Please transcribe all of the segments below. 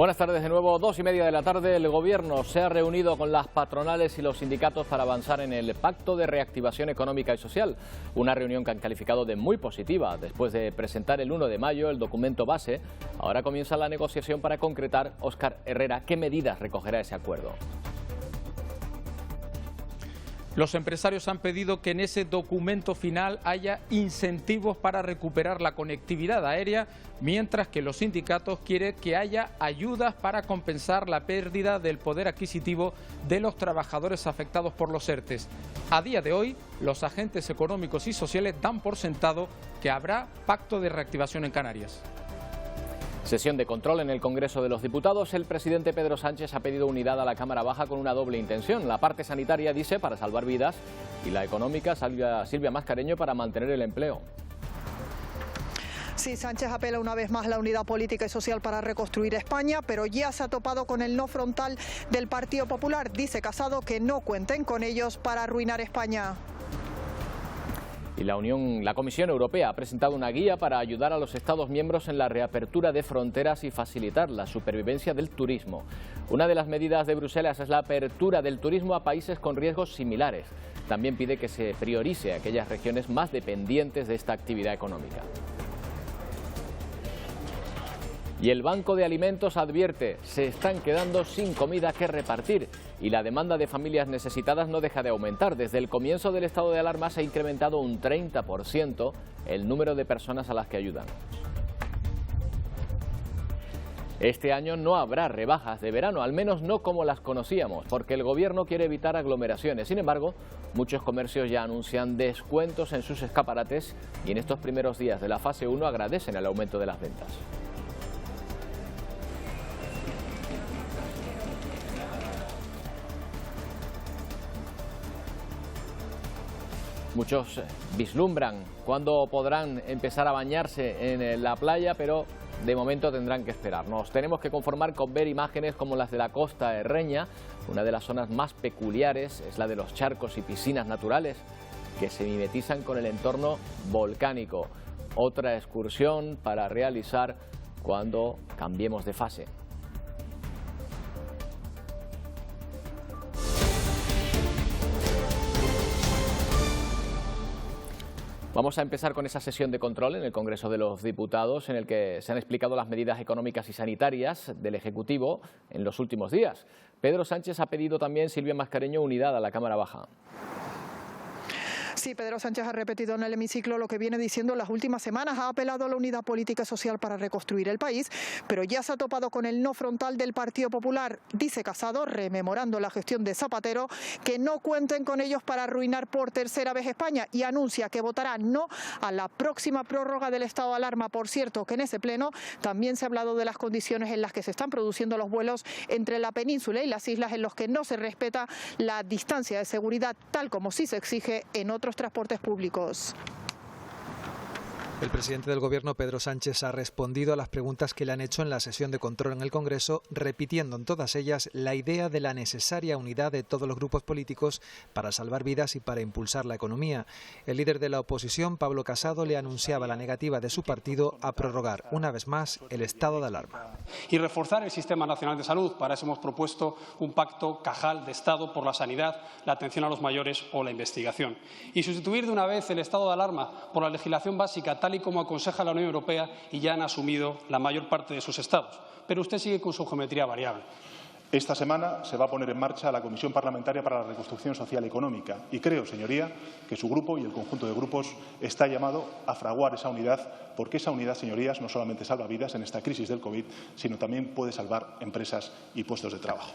Buenas tardes de nuevo, 2:30 de la tarde. El Gobierno se ha reunido con las patronales y los sindicatos para avanzar en el Pacto de Reactivación Económica y Social. Una reunión que han calificado de muy positiva. Después de presentar el 1 de mayo el documento base, ahora comienza la negociación para concretar. Óscar Herrera, ¿qué medidas recogerá ese acuerdo? Los empresarios han pedido que en ese documento final haya incentivos para recuperar la conectividad aérea, mientras que los sindicatos quieren que haya ayudas para compensar la pérdida del poder adquisitivo de los trabajadores afectados por los ERTEs. A día de hoy, los agentes económicos y sociales dan por sentado que habrá pacto de reactivación en Canarias. Sesión de control en el Congreso de los Diputados. El presidente Pedro Sánchez ha pedido unidad a la Cámara Baja con una doble intención. La parte sanitaria, dice, para salvar vidas, y la económica, Silvia Mascareño, para mantener el empleo. Sí, Sánchez apela una vez más a la unidad política y social para reconstruir España, pero ya se ha topado con el no frontal del Partido Popular. Dice Casado que no cuenten con ellos para arruinar España. Y la Comisión Europea ha presentado una guía para ayudar a los Estados miembros en la reapertura de fronteras y facilitar la supervivencia del turismo. Una de las medidas de Bruselas es la apertura del turismo a países con riesgos similares. También pide que se priorice aquellas regiones más dependientes de esta actividad económica. Y el Banco de Alimentos advierte, se están quedando sin comida que repartir y la demanda de familias necesitadas no deja de aumentar. Desde el comienzo del estado de alarma se ha incrementado un 30% el número de personas a las que ayudan. Este año no habrá rebajas de verano, al menos no como las conocíamos, porque el Gobierno quiere evitar aglomeraciones. Sin embargo, muchos comercios ya anuncian descuentos en sus escaparates y en estos primeros días de la fase 1 agradecen el aumento de las ventas. Muchos vislumbran cuándo podrán empezar a bañarse en la playa, pero de momento tendrán que esperar. Nos tenemos que conformar con ver imágenes como las de la costa herreña. Una de las zonas más peculiares es la de los charcos y piscinas naturales que se mimetizan con el entorno volcánico. Otra excursión para realizar cuando cambiemos de fase. Vamos a empezar con esa sesión de control en el Congreso de los Diputados, en el que se han explicado las medidas económicas y sanitarias del Ejecutivo en los últimos días. Pedro Sánchez ha pedido también, Silvia Mascareño, unidad a la Cámara Baja. Sí, Pedro Sánchez ha repetido en el hemiciclo lo que viene diciendo en las últimas semanas. Ha apelado a la unidad política y social para reconstruir el país, pero ya se ha topado con el no frontal del Partido Popular. Dice Casado, rememorando la gestión de Zapatero, que no cuenten con ellos para arruinar por tercera vez España, y anuncia que votará no a la próxima prórroga del estado de alarma. Por cierto, que en ese pleno también se ha hablado de las condiciones en las que se están produciendo los vuelos entre la península y las islas, en los que no se respeta la distancia de seguridad, tal como sí se exige en otros transportes públicos. El presidente del Gobierno, Pedro Sánchez, ha respondido a las preguntas que le han hecho en la sesión de control en el Congreso, repitiendo en todas ellas la idea de la necesaria unidad de todos los grupos políticos para salvar vidas y para impulsar la economía. El líder de la oposición, Pablo Casado, le anunciaba la negativa de su partido a prorrogar una vez más el estado de alarma. Y reforzar el Sistema Nacional de Salud. Para eso hemos propuesto un pacto Cajal de Estado por la sanidad, la atención a los mayores o la investigación. Y sustituir de una vez el estado de alarma por la legislación básica, tal y como aconseja la Unión Europea, y ya han asumido la mayor parte de sus estados. Pero usted sigue con su geometría variable. Esta semana se va a poner en marcha la Comisión Parlamentaria para la Reconstrucción Social y Económica y creo, señoría, que su grupo y el conjunto de grupos está llamado a fraguar esa unidad, porque esa unidad, señorías, no solamente salva vidas en esta crisis del COVID, sino también puede salvar empresas y puestos de trabajo.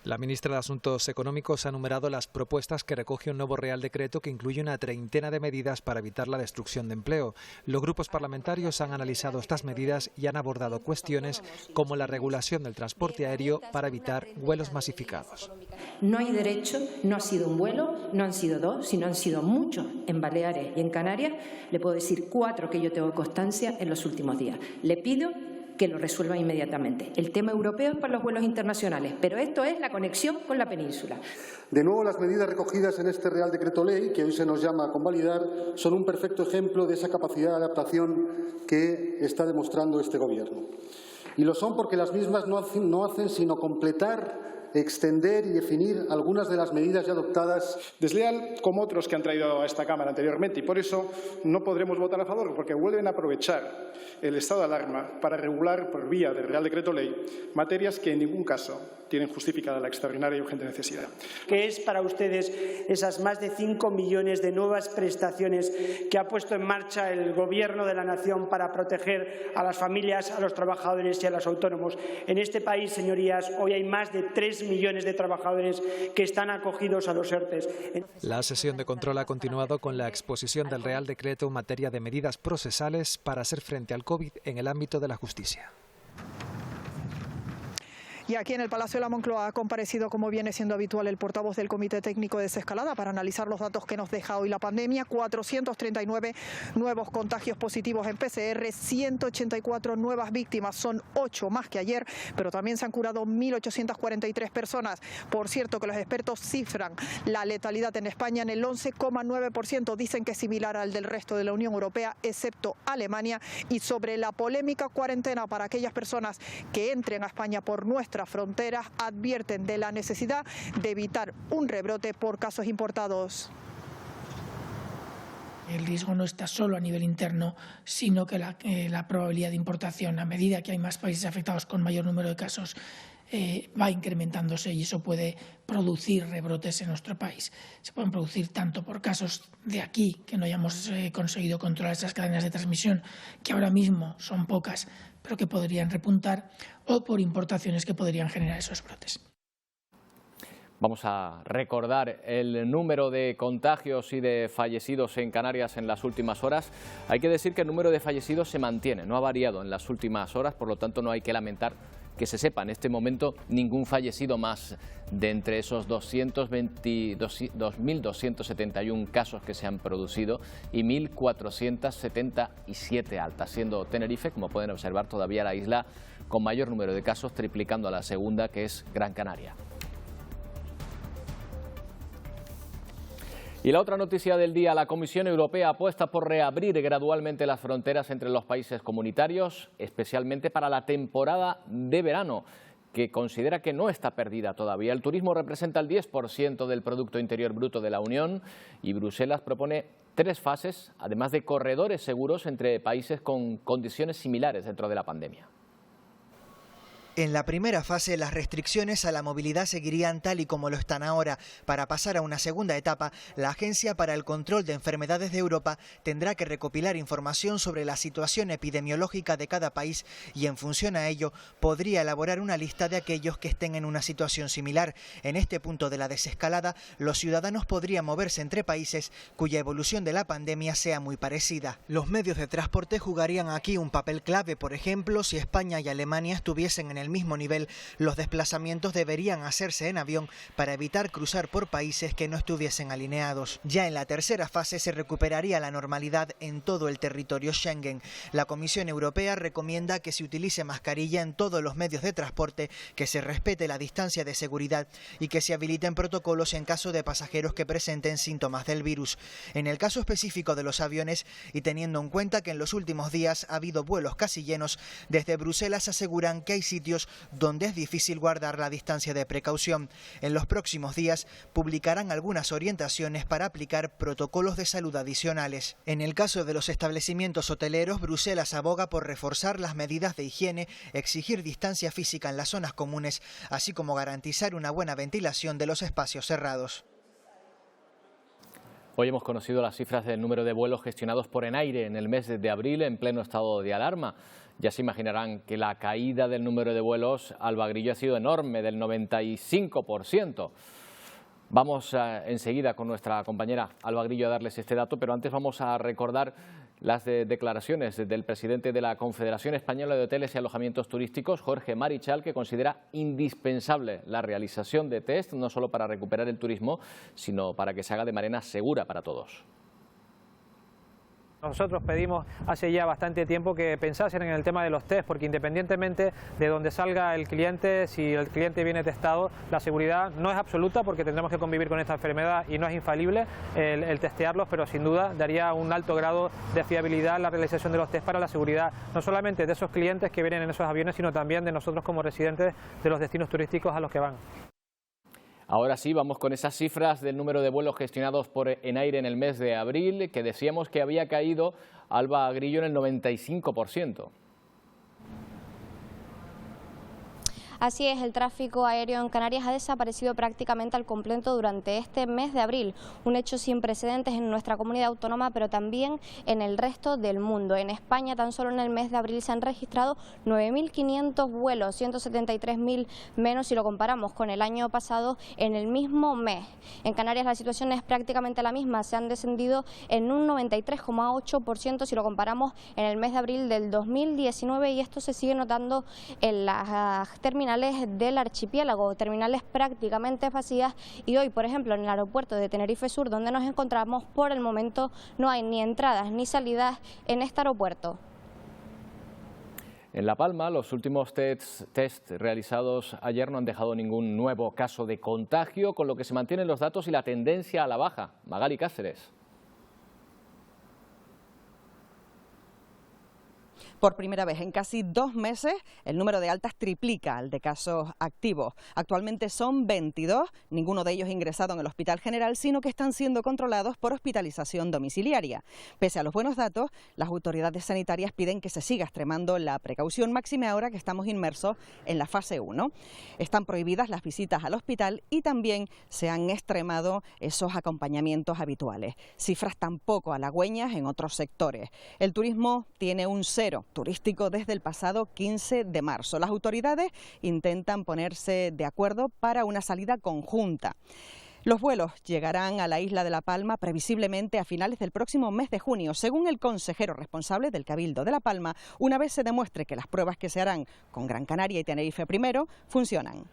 La ministra de Asuntos Económicos ha enumerado las propuestas que recoge un nuevo Real Decreto que incluye una treintena de medidas para evitar la destrucción de empleo. Los grupos parlamentarios han analizado estas medidas y han abordado cuestiones como la regulación del transporte aéreo para evitar vuelos masificados. No hay derecho, no ha sido un vuelo, no han sido dos, sino han sido muchos en Baleares y en Canarias. Le puedo decir 4 que yo tengo constancia en los últimos días. Le pido que lo resuelvan inmediatamente. El tema europeo es para los vuelos internacionales, pero esto es la conexión con la península. De nuevo, las medidas recogidas en este Real Decreto Ley, que hoy se nos llama a convalidar, son un perfecto ejemplo de esa capacidad de adaptación que está demostrando este Gobierno. Y lo son porque las mismas no hacen sino completar, extender y definir algunas de las medidas ya adoptadas. Desleal como otros que han traído a esta Cámara anteriormente, y por eso no podremos votar a favor, porque vuelven a aprovechar el estado de alarma para regular por vía del Real Decreto Ley materias que en ningún caso tienen justificada la extraordinaria y urgente necesidad. ¿Qué es para ustedes esas más de 5 millones de nuevas prestaciones que ha puesto en marcha el Gobierno de la Nación para proteger a las familias, a los trabajadores y a los autónomos? En este país, señorías, hoy hay más de 3 millones de trabajadores que están acogidos a los ERTE. La sesión de control ha continuado con la exposición del Real Decreto en materia de medidas procesales para hacer frente al COVID en el ámbito de la justicia. Y aquí en el Palacio de la Moncloa ha comparecido, como viene siendo habitual, el portavoz del Comité Técnico de Desescalada para analizar los datos que nos deja hoy la pandemia. 439 nuevos contagios positivos en PCR, 184 nuevas víctimas, son 8 más que ayer, pero también se han curado 1.843 personas. Por cierto, que los expertos cifran la letalidad en España en el 11,9%, dicen que es similar al del resto de la Unión Europea, excepto Alemania. Y sobre la polémica cuarentena para aquellas personas que entren a España por nuestras fronteras, advierten de la necesidad de evitar un rebrote por casos importados. El riesgo no está solo a nivel interno, sino que la probabilidad de importación, a medida que hay más países afectados con mayor número de casos, va incrementándose, y eso puede producir rebrotes en nuestro país. Se pueden producir tanto por casos de aquí, que no hayamos conseguido controlar esas cadenas de transmisión, que ahora mismo son pocas, pero que podrían repuntar, o por importaciones que podrían generar esos brotes. Vamos a recordar el número de contagios y de fallecidos en Canarias en las últimas horas. Hay que decir que el número de fallecidos se mantiene, no ha variado en las últimas horas, por lo tanto no hay que lamentar que se sepa en este momento ningún fallecido más de entre esos 2.271 casos que se han producido y 1.477 altas, siendo Tenerife, como pueden observar, todavía la isla con mayor número de casos, triplicando a la segunda, que es Gran Canaria. Y la otra noticia del día: la Comisión Europea apuesta por reabrir gradualmente las fronteras entre los países comunitarios, especialmente para la temporada de verano, que considera que no está perdida todavía. El turismo representa el 10% del Producto Interior Bruto de la Unión y Bruselas propone 3 fases, además de corredores seguros entre países con condiciones similares dentro de la pandemia. En la primera fase, las restricciones a la movilidad seguirían tal y como lo están ahora. Para pasar a una segunda etapa, la Agencia para el Control de Enfermedades de Europa tendrá que recopilar información sobre la situación epidemiológica de cada país y, en función a ello, podría elaborar una lista de aquellos que estén en una situación similar. En este punto de la desescalada, los ciudadanos podrían moverse entre países cuya evolución de la pandemia sea muy parecida. Los medios de transporte jugarían aquí un papel clave. Por ejemplo, si España y Alemania estuviesen en el mismo nivel, los desplazamientos deberían hacerse en avión para evitar cruzar por países que no estuviesen alineados. Ya en la tercera fase se recuperaría la normalidad en todo el territorio Schengen. La Comisión Europea recomienda que se utilice mascarilla en todos los medios de transporte, que se respete la distancia de seguridad y que se habiliten protocolos en caso de pasajeros que presenten síntomas del virus. En el caso específico de los aviones, y teniendo en cuenta que en los últimos días ha habido vuelos casi llenos, desde Bruselas aseguran que hay sitios donde es difícil guardar la distancia de precaución. En los próximos días publicarán algunas orientaciones para aplicar protocolos de salud adicionales. En el caso de los establecimientos hoteleros, Bruselas aboga por reforzar las medidas de higiene, exigir distancia física en las zonas comunes, así como garantizar una buena ventilación de los espacios cerrados. Hoy hemos conocido las cifras del número de vuelos gestionados por Enaire en el mes de abril en pleno estado de alarma. Ya se imaginarán que la caída del número de vuelos al Bagrillo ha sido enorme, del 95%. Vamos enseguida con nuestra compañera Alba Grillo a darles este dato, pero antes vamos a recordar las declaraciones del presidente de la Confederación Española de Hoteles y Alojamientos Turísticos, Jorge Marichal, que considera indispensable la realización de test, no solo para recuperar el turismo, sino para que se haga de manera segura para todos. Nosotros pedimos hace ya bastante tiempo que pensasen en el tema de los test, porque independientemente de donde salga el cliente, si el cliente viene testado, la seguridad no es absoluta porque tendremos que convivir con esta enfermedad y no es infalible el testearlos, pero sin duda daría un alto grado de fiabilidad la realización de los test para la seguridad, no solamente de esos clientes que vienen en esos aviones, sino también de nosotros como residentes de los destinos turísticos a los que van. Ahora sí, vamos con esas cifras del número de vuelos gestionados por Enaire en el mes de abril, que decíamos que había caído, Alba Grillo, en el 95%. Así es, el tráfico aéreo en Canarias ha desaparecido prácticamente al completo durante este mes de abril, un hecho sin precedentes en nuestra comunidad autónoma, pero también en el resto del mundo. En España, tan solo en el mes de abril se han registrado 9.500 vuelos, 173.000 menos si lo comparamos con el año pasado en el mismo mes. En Canarias la situación es prácticamente la misma, se han descendido en un 93,8% si lo comparamos en el mes de abril del 2019 y esto se sigue notando en las terminales del archipiélago, terminales prácticamente vacías y hoy, por ejemplo, en el aeropuerto de Tenerife Sur, donde nos encontramos, por el momento no hay ni entradas ni salidas en este aeropuerto. En La Palma, los últimos test realizados ayer no han dejado ningún nuevo caso de contagio, con lo que se mantienen los datos y la tendencia a la baja. Magali Cáceres. Por primera vez en casi 2 meses, el número de altas triplica al de casos activos. Actualmente son 22, ninguno de ellos ingresado en el Hospital General, sino que están siendo controlados por hospitalización domiciliaria. Pese a los buenos datos, las autoridades sanitarias piden que se siga extremando la precaución, máxime ahora que estamos inmersos en la fase 1. Están prohibidas las visitas al hospital y también se han extremado esos acompañamientos habituales. Cifras tampoco halagüeñas en otros sectores. El turismo tiene un cero turístico desde el pasado 15 de marzo. Las autoridades intentan ponerse de acuerdo para una salida conjunta. Los vuelos llegarán a la isla de La Palma previsiblemente a finales del próximo mes de junio, según el consejero responsable del Cabildo de La Palma, una vez se demuestre que las pruebas que se harán con Gran Canaria y Tenerife primero funcionan.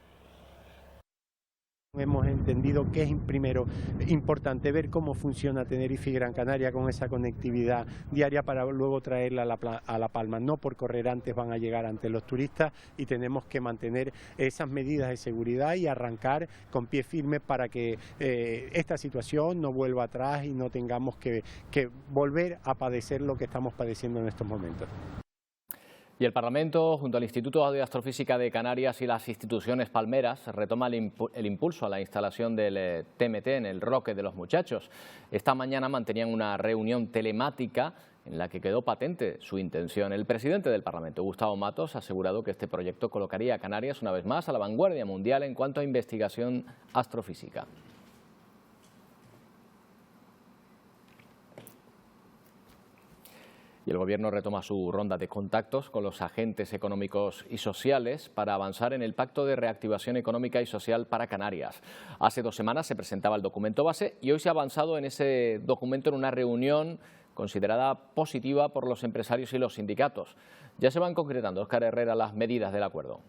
Hemos entendido que es primero importante ver cómo funciona Tenerife y Gran Canaria con esa conectividad diaria para luego traerla a La Palma. No por correr antes van a llegar ante los turistas y tenemos que mantener esas medidas de seguridad y arrancar con pie firme para que esta situación no vuelva atrás y no tengamos que volver a padecer lo que estamos padeciendo en estos momentos. Y el Parlamento, junto al Instituto de Astrofísica de Canarias y las instituciones palmeras, retoma el impulso a la instalación del TMT en el Roque de los Muchachos. Esta mañana mantenían una reunión telemática en la que quedó patente su intención. El presidente del Parlamento, Gustavo Matos, ha asegurado que este proyecto colocaría a Canarias una vez más a la vanguardia mundial en cuanto a investigación astrofísica. Y el Gobierno retoma su ronda de contactos con los agentes económicos y sociales para avanzar en el Pacto de Reactivación Económica y Social para Canarias. Hace 2 semanas se presentaba el documento base y hoy se ha avanzado en ese documento en una reunión considerada positiva por los empresarios y los sindicatos. Ya se van concretando, Óscar Herrera, las medidas del acuerdo.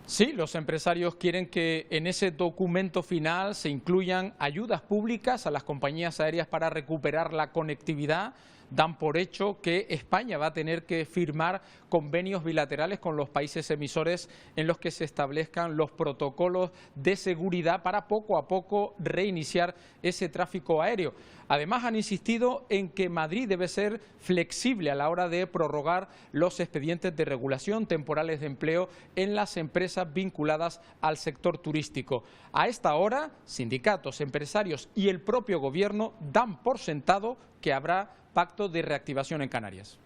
Sí, los empresarios quieren que en ese documento final se incluyan ayudas públicas a las compañías aéreas para recuperar la conectividad. Dan por hecho que España va a tener que firmar convenios bilaterales con los países emisores en los que se establezcan los protocolos de seguridad para poco a poco reiniciar ese tráfico aéreo. Además, han insistido en que Madrid debe ser flexible a la hora de prorrogar los expedientes de regulación temporales de empleo en las empresas vinculadas al sector turístico. A esta hora, sindicatos, empresarios y el propio Gobierno dan por sentado que habrá pacto de reactivación en Canarias.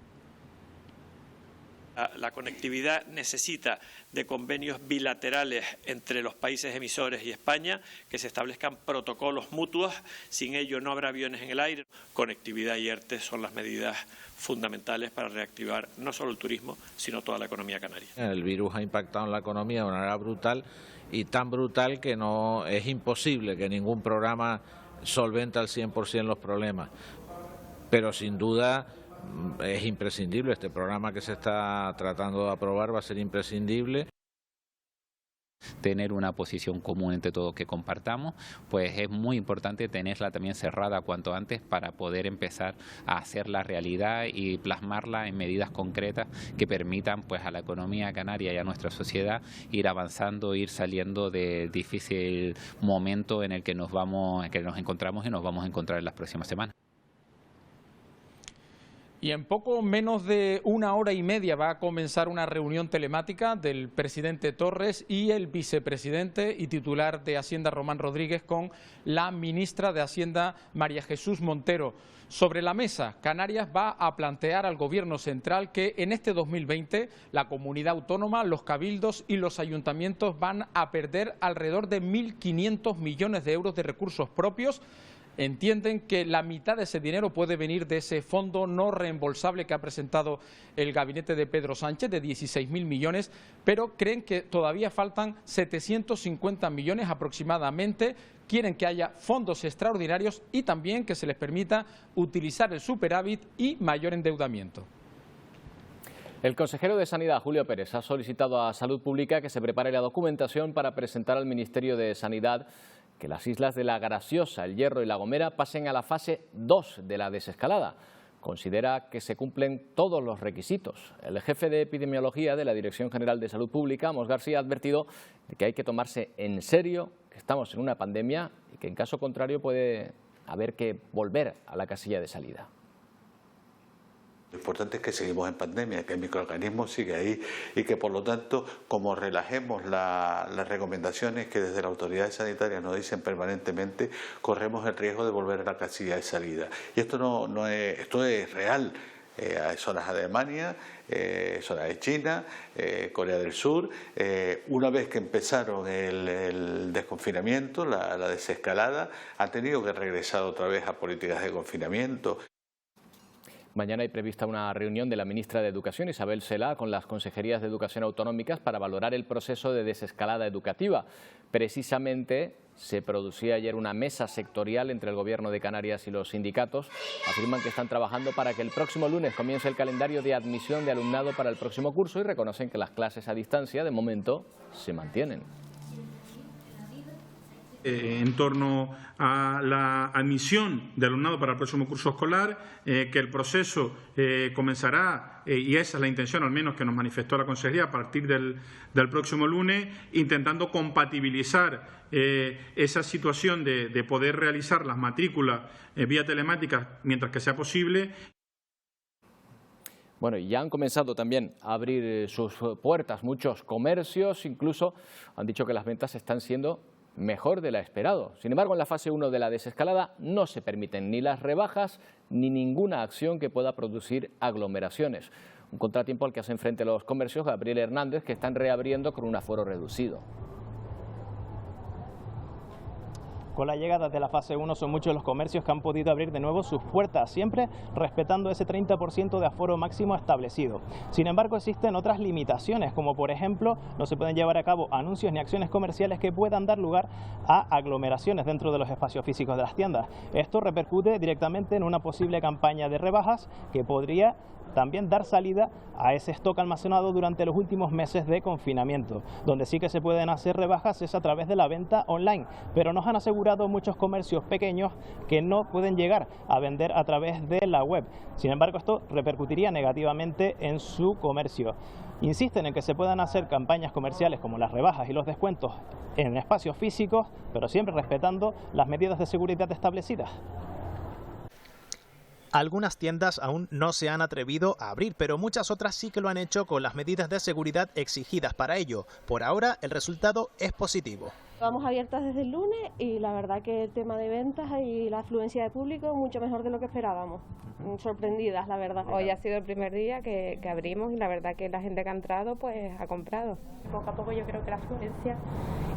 La conectividad necesita de convenios bilaterales entre los países emisores y España, que se establezcan protocolos mutuos. Sin ello no habrá aviones en el aire. Conectividad y ERTE son las medidas fundamentales para reactivar no solo el turismo, sino toda la economía canaria. El virus ha impactado en la economía de una manera brutal y tan brutal que no es imposible que ningún programa solvente al 100% los problemas. Pero sin duda es imprescindible, este programa que se está tratando de aprobar va a ser imprescindible. tener una posición común entre todos que compartamos, pues es muy importante tenerla también cerrada cuanto antes para poder empezar a hacerla realidad y plasmarla en medidas concretas que permitan pues a la economía canaria y a nuestra sociedad ir avanzando, ir saliendo del difícil momento en el que nos encontramos y nos vamos a encontrar en las próximas semanas. Y en poco menos de una hora y media va a comenzar una reunión telemática del presidente Torres y el vicepresidente y titular de Hacienda Román Rodríguez con la ministra de Hacienda María Jesús Montero. Sobre la mesa, Canarias va a plantear al Gobierno central que en este 2020 la comunidad autónoma, los cabildos y los ayuntamientos van a perder alrededor de 1.500 millones de euros de recursos propios. Entienden que la mitad de ese dinero puede venir de ese fondo no reembolsable que ha presentado el gabinete de Pedro Sánchez de 16.000 millones, pero creen que todavía faltan 750 millones aproximadamente. Quieren que haya fondos extraordinarios y también que se les permita utilizar el superávit y mayor endeudamiento. El consejero de Sanidad, Julio Pérez, ha solicitado a Salud Pública que se prepare la documentación para presentar al Ministerio de Sanidad que las islas de La Graciosa, El Hierro y La Gomera pasen a la fase 2 de la desescalada. Considera que se cumplen todos los requisitos. El jefe de epidemiología de la Dirección General de Salud Pública, Amos García, ha advertido de que hay que tomarse en serio que estamos en una pandemia y que en caso contrario puede haber que volver a la casilla de salida. Lo importante es que seguimos en pandemia, que el microorganismo sigue ahí y que por lo tanto, como relajemos las recomendaciones que desde las autoridades sanitarias nos dicen permanentemente, corremos el riesgo de volver a la casilla de salida. Y esto esto es real. Hay zonas de Alemania, zonas de China, Corea del Sur. Una vez que empezaron el desconfinamiento, la desescalada, han tenido que regresar otra vez a políticas de confinamiento. Mañana hay prevista una reunión de la ministra de Educación, Isabel Celaá, con las consejerías de Educación autonómicas para valorar el proceso de desescalada educativa. Precisamente se producía ayer una mesa sectorial entre el Gobierno de Canarias y los sindicatos. Afirman que están trabajando para que el próximo lunes comience el calendario de admisión de alumnado para el próximo curso y reconocen que las clases a distancia de momento se mantienen. En torno a la admisión de alumnado para el próximo curso escolar, que el proceso comenzará, y esa es la intención al menos que nos manifestó la Consejería, a partir del próximo lunes, intentando compatibilizar esa situación de poder realizar las matrículas vía telemática mientras que sea posible. Bueno, y ya han comenzado también a abrir sus puertas muchos comercios, incluso han dicho que las ventas están siendo mejor de lo esperado. Sin embargo, en la fase 1 de la desescalada no se permiten ni las rebajas ni ninguna acción que pueda producir aglomeraciones. Un contratiempo al que hacen frente los comercios Gabriel Hernández, que están reabriendo con un aforo reducido. Con la llegada de la fase 1 son muchos los comercios que han podido abrir de nuevo sus puertas, siempre respetando ese 30% de aforo máximo establecido. Sin embargo, existen otras limitaciones, como por ejemplo, no se pueden llevar a cabo anuncios ni acciones comerciales que puedan dar lugar a aglomeraciones dentro de los espacios físicos de las tiendas. Esto repercute directamente en una posible campaña de rebajas que podría también dar salida a ese stock almacenado durante los últimos meses de confinamiento. Donde sí que se pueden hacer rebajas es a través de la venta online, pero nos han asegurado muchos comercios pequeños que no pueden llegar a vender a través de la web. Sin embargo, esto repercutiría negativamente en su comercio. Insisten en que se puedan hacer campañas comerciales como las rebajas y los descuentos en espacios físicos, pero siempre respetando las medidas de seguridad establecidas. Algunas tiendas aún no se han atrevido a abrir, pero muchas otras sí que lo han hecho con las medidas de seguridad exigidas para ello. Por ahora, el resultado es positivo. Vamos abiertas desde el lunes y la verdad que el tema de ventas y la afluencia de público mucho mejor de lo que esperábamos. Sorprendidas, la verdad. Hoy ha sido el primer día que abrimos y la verdad que la gente que ha entrado pues ha comprado. Poco a poco yo creo que la afluencia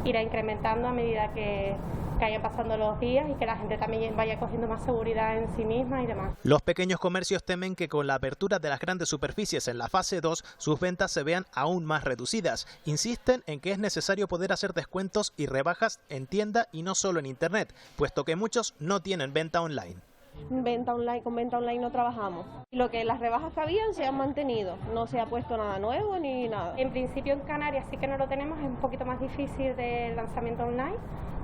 irá incrementando a medida que vayan pasando los días y que la gente también vaya cogiendo más seguridad en sí misma y demás. Los pequeños comercios temen que con la apertura de las grandes superficies en la fase 2, sus ventas se vean aún más reducidas. Insisten en que es necesario poder hacer descuentos y rebajas en tienda y no solo en Internet, puesto que muchos no tienen venta online. Con venta online no trabajamos. Lo que las rebajas que habían se han mantenido, no se ha puesto nada nuevo ni nada. En principio en Canarias sí que no lo tenemos, es un poquito más difícil del lanzamiento online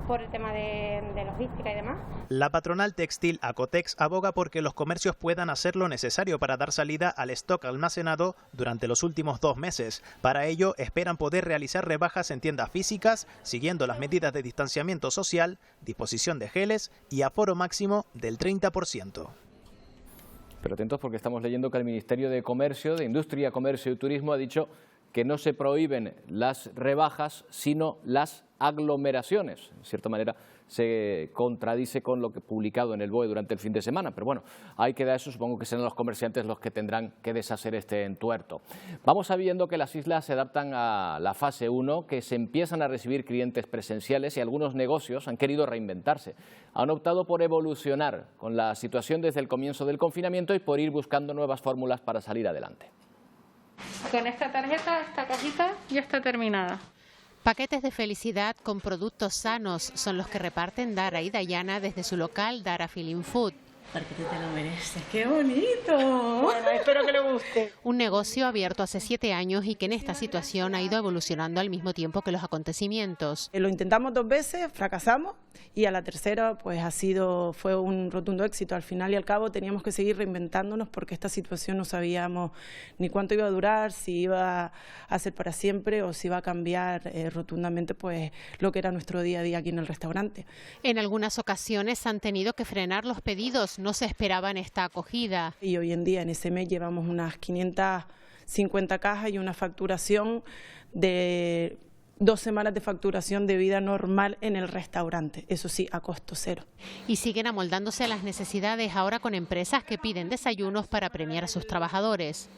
por el tema de logística y demás. La patronal textil Acotex aboga porque los comercios puedan hacer lo necesario para dar salida al stock almacenado durante los últimos 2 meses. Para ello, esperan poder realizar rebajas en tiendas físicas, siguiendo las medidas de distanciamiento social, disposición de geles y aforo máximo del 30%. Pero atentos porque estamos leyendo que el Ministerio de Comercio, de Industria, Comercio y Turismo ha dicho que no se prohíben las rebajas, sino las aglomeraciones. En cierta manera se contradice con lo que publicado en el BOE durante el fin de semana, pero bueno, ahí queda eso, supongo que serán los comerciantes los que tendrán que deshacer este entuerto. Vamos sabiendo que las islas se adaptan a la fase 1, que se empiezan a recibir clientes presenciales y algunos negocios han querido reinventarse. Han optado por evolucionar con la situación desde el comienzo del confinamiento y por ir buscando nuevas fórmulas para salir adelante. Con esta tarjeta, esta cajita ya está terminada. Paquetes de felicidad con productos sanos son los que reparten Dara y Dayana desde su local Dara Feeling Food. Porque tú te lo mereces. ¡Qué bonito! Bueno, espero que le guste. Un negocio abierto hace 7 años y que en esta situación ha ido evolucionando al mismo tiempo que los acontecimientos. Lo intentamos 2 veces, fracasamos y a la tercera pues fue un rotundo éxito. Al final y al cabo teníamos que seguir reinventándonos porque esta situación no sabíamos ni cuánto iba a durar, si iba a ser para siempre o si iba a cambiar rotundamente pues lo que era nuestro día a día aquí en el restaurante. En algunas ocasiones han tenido que frenar los pedidos. No se esperaban esta acogida. Y hoy en día en ese mes llevamos unas 550 cajas y una facturación de 2 semanas de facturación de vida normal en el restaurante, eso sí, a costo cero. Y siguen amoldándose a las necesidades ahora con empresas que piden desayunos para premiar a sus trabajadores.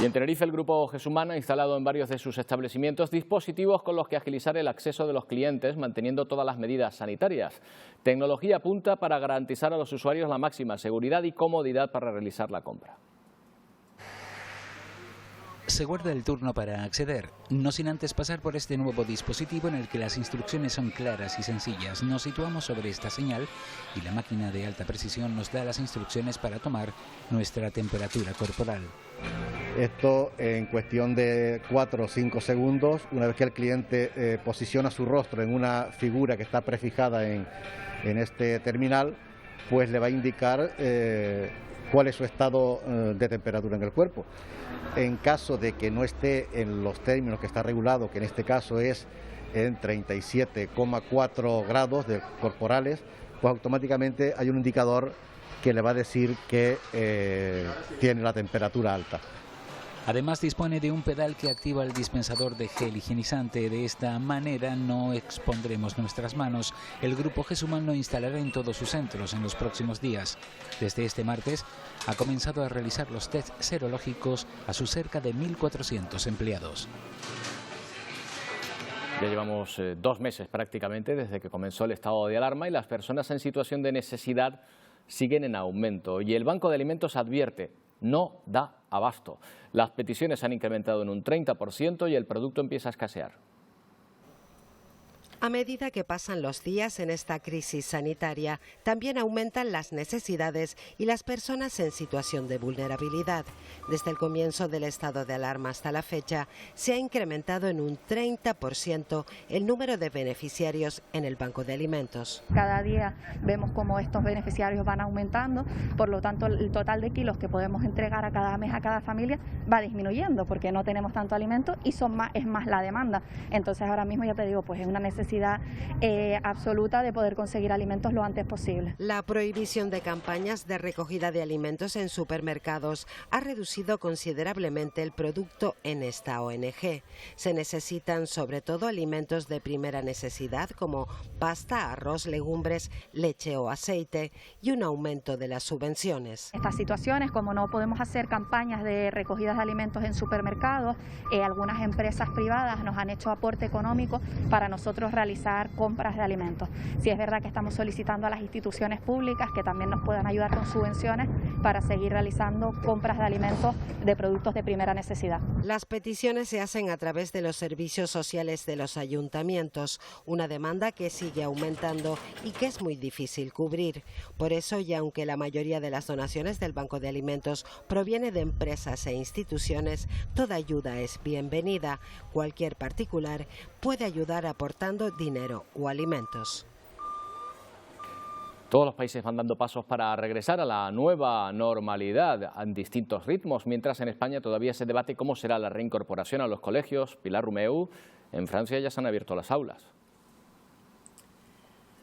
Y en Tenerife el Grupo Gesumán ha instalado en varios de sus establecimientos dispositivos con los que agilizar el acceso de los clientes, manteniendo todas las medidas sanitarias. Tecnología punta para garantizar a los usuarios la máxima seguridad y comodidad para realizar la compra. Se guarda el turno para acceder, no sin antes pasar por este nuevo dispositivo en el que las instrucciones son claras y sencillas. Nos situamos sobre esta señal y la máquina de alta precisión nos da las instrucciones para tomar nuestra temperatura corporal. Esto en cuestión de 4 o 5 segundos, una vez que el cliente posiciona su rostro en una figura que está prefijada en este terminal, pues le va a indicar cuál es su estado de temperatura en el cuerpo. En caso de que no esté en los términos que está regulado, que en este caso es en 37,4 grados corporales, pues automáticamente hay un indicador que le va a decir que tiene la temperatura alta. Además dispone de un pedal que activa el dispensador de gel higienizante. De esta manera no expondremos nuestras manos. El Grupo Gesumán lo instalará en todos sus centros en los próximos días. Desde este martes ha comenzado a realizar los test serológicos a sus cerca de 1.400 empleados. Ya llevamos 2 meses prácticamente desde que comenzó el estado de alarma y las personas en situación de necesidad siguen en aumento. Y el Banco de Alimentos advierte: no da abasto. Las peticiones se han incrementado en un 30% y el producto empieza a escasear. A medida que pasan los días en esta crisis sanitaria, también aumentan las necesidades y las personas en situación de vulnerabilidad. Desde el comienzo del estado de alarma hasta la fecha, se ha incrementado en un 30% el número de beneficiarios en el Banco de Alimentos. Cada día vemos cómo estos beneficiarios van aumentando, por lo tanto el total de kilos que podemos entregar a cada mes a cada familia va disminuyendo porque no tenemos tanto alimento y es más la demanda. Entonces ahora mismo ya te digo, pues es una necesidad absoluta de poder conseguir alimentos lo antes posible. La prohibición de campañas de recogida de alimentos en supermercados ha reducido considerablemente el producto en esta ONG. Se necesitan sobre todo alimentos de primera necesidad como pasta, arroz, legumbres, leche o aceite y un aumento de las subvenciones. Estas situaciones, como no podemos hacer campañas de recogidas de alimentos en supermercados, algunas empresas privadas nos han hecho aporte económico para nosotros realizar realizar compras de alimentos. Sí es verdad que estamos solicitando a las instituciones públicas que también nos puedan ayudar con subvenciones para seguir realizando compras de alimentos de productos de primera necesidad. Las peticiones se hacen a través de los servicios sociales de los ayuntamientos, una demanda que sigue aumentando y que es muy difícil cubrir. Por eso, y aunque la mayoría de las donaciones del Banco de Alimentos proviene de empresas e instituciones, toda ayuda es bienvenida. Cualquier particular puede ayudar aportando dinero o alimentos. Todos los países van dando pasos para regresar a la nueva normalidad en distintos ritmos, mientras en España todavía se debate cómo será la reincorporación a los colegios. Pilar Rumeu, en Francia ya se han abierto las aulas.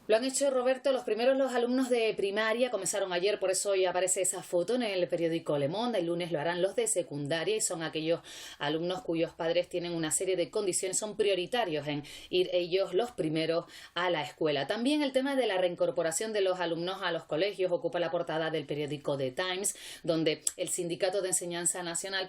Lo han hecho, Roberto, los alumnos de primaria comenzaron ayer, por eso hoy aparece esa foto en el periódico Le Monde. El lunes lo harán los de secundaria y son aquellos alumnos cuyos padres tienen una serie de condiciones, son prioritarios en ir ellos los primeros a la escuela. También el tema de la reincorporación de los alumnos a los colegios ocupa la portada del periódico The Times, donde el Sindicato de Enseñanza Nacional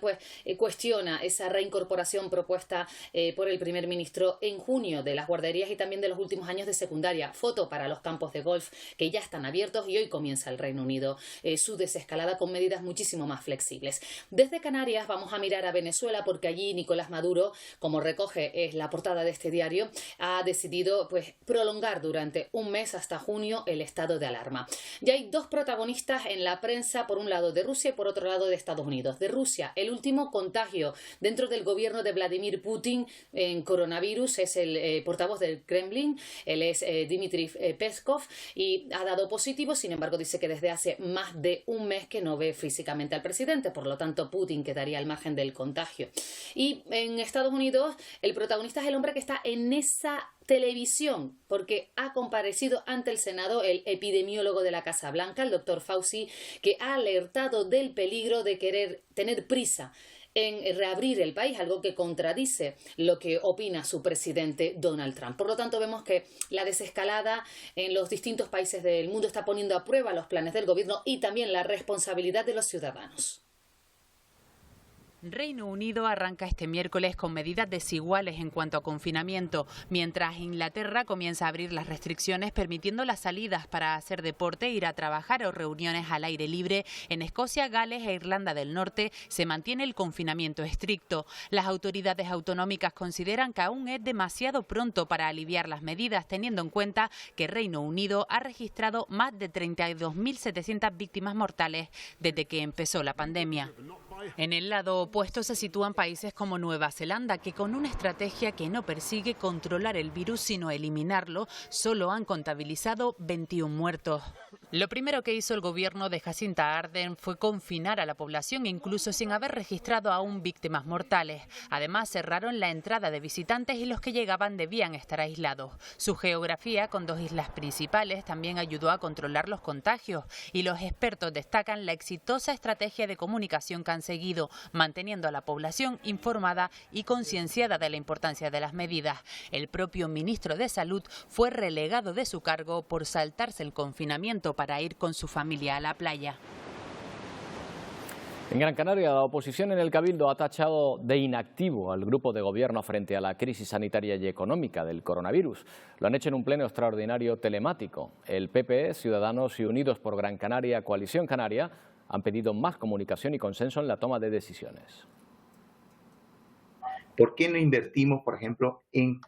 cuestiona esa reincorporación propuesta por el primer ministro en junio de las guarderías y también de los últimos años de secundaria. Foto para los campos de golf que ya están abiertos y hoy comienza el Reino Unido su desescalada con medidas muchísimo más flexibles. Desde Canarias vamos a mirar a Venezuela porque allí Nicolás Maduro, como recoge la portada de este diario, ha decidido prolongar durante un mes hasta junio el estado de alarma. Ya hay dos protagonistas en la prensa, por un lado de Rusia y por otro lado de Estados Unidos. De Rusia, el último contagio dentro del gobierno de Vladimir Putin en coronavirus es el portavoz del Kremlin, él es Dmitry Peskov y ha dado positivo, sin embargo dice que desde hace más de un mes que no ve físicamente al presidente, por lo tanto Putin quedaría al margen del contagio. Y en Estados Unidos el protagonista es el hombre que está en esa televisión porque ha comparecido ante el Senado el epidemiólogo de la Casa Blanca, el doctor Fauci, que ha alertado del peligro de querer tener prisa en reabrir el país, algo que contradice lo que opina su presidente Donald Trump. Por lo tanto, vemos que la desescalada en los distintos países del mundo está poniendo a prueba los planes del gobierno y también la responsabilidad de los ciudadanos. Reino Unido arranca este miércoles con medidas desiguales en cuanto a confinamiento, mientras Inglaterra comienza a abrir las restricciones permitiendo las salidas para hacer deporte, ir a trabajar o reuniones al aire libre. En Escocia, Gales e Irlanda del Norte se mantiene el confinamiento estricto. Las autoridades autonómicas consideran que aún es demasiado pronto para aliviar las medidas, teniendo en cuenta que Reino Unido ha registrado más de 32.700 víctimas mortales desde que empezó la pandemia. En el lado opuesto se sitúan países como Nueva Zelanda, que con una estrategia que no persigue controlar el virus sino eliminarlo, solo han contabilizado 21 muertos. Lo primero que hizo el gobierno de Jacinta Ardern fue confinar a la población, incluso sin haber registrado aún víctimas mortales. Además, cerraron la entrada de visitantes y los que llegaban debían estar aislados. Su geografía, con 2 islas principales, también ayudó a controlar los contagios y los expertos destacan la exitosa estrategia de comunicación que han seguido, manteniendo a la población informada y concienciada de la importancia de las medidas. El propio ministro de Salud fue relegado de su cargo por saltarse el confinamiento para ir con su familia a la playa. En Gran Canaria, la oposición en el Cabildo ha tachado de inactivo al grupo de gobierno frente a la crisis sanitaria y económica del coronavirus. Lo han hecho en un pleno extraordinario telemático. El PP, Ciudadanos y Unidos por Gran Canaria, Coalición Canaria, han pedido más comunicación y consenso en la toma de decisiones. ¿Por qué no invertimos, por ejemplo, en